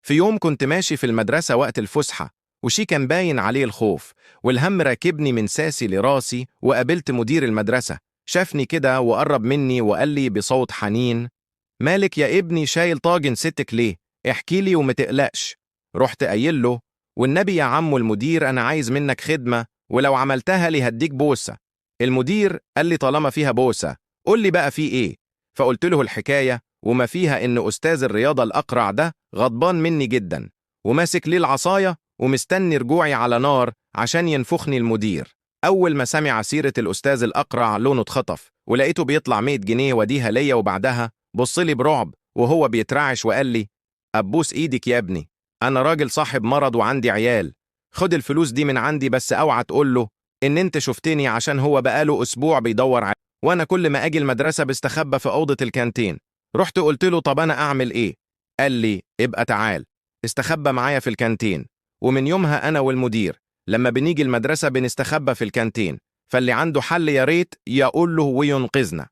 في يوم كنت ماشي في المدرسة وقت الفسحة، وشي كان باين عليه الخوف والهم راكبني من ساسي لراسي، وقابلت مدير المدرسة. شافني كده وقرب مني وقال لي بصوت حنين: مالك يا ابني شايل طاجن ستك ليه؟ احكي لي ومتقلقش. رحت قايل له: والنبي يا عمو المدير أنا عايز منك خدمة، ولو عملتها لي هديك بوسة. المدير قال لي: طالما فيها بوسة قول لي بقى في إيه؟ فقلت له الحكاية، وما فيها إن أستاذ الرياضة الأقرع ده غضبان مني جدا، وماسك لي العصاية ومستني رجوعي على نار عشان ينفخني المدير. أول ما سمع سيرة الأستاذ الأقرع لونه اتخطف، ولقيته بيطلع 100 جنيه وديها ليا، وبعدها بصلي برعب وهو بيترعش وقال لي: أبوس إيدك يا ابني، أنا راجل صاحب مرض وعندي عيال، خد الفلوس دي من عندي، بس أوعى تقول له إن أنت شفتني، عشان هو بقاله أسبوع بيدور علي، وأنا كل ما أجي المدرسة بستخبى في أوضة الكانتين. رحت قلت له: طب أنا أعمل إيه؟ قال لي: ابقى تعال استخبى معايا في الكانتين. ومن يومها أنا والمدير لما بنيجي المدرسة بنستخبى في الكانتين، فاللي عنده حل يا ريت يقول له وينقذنا.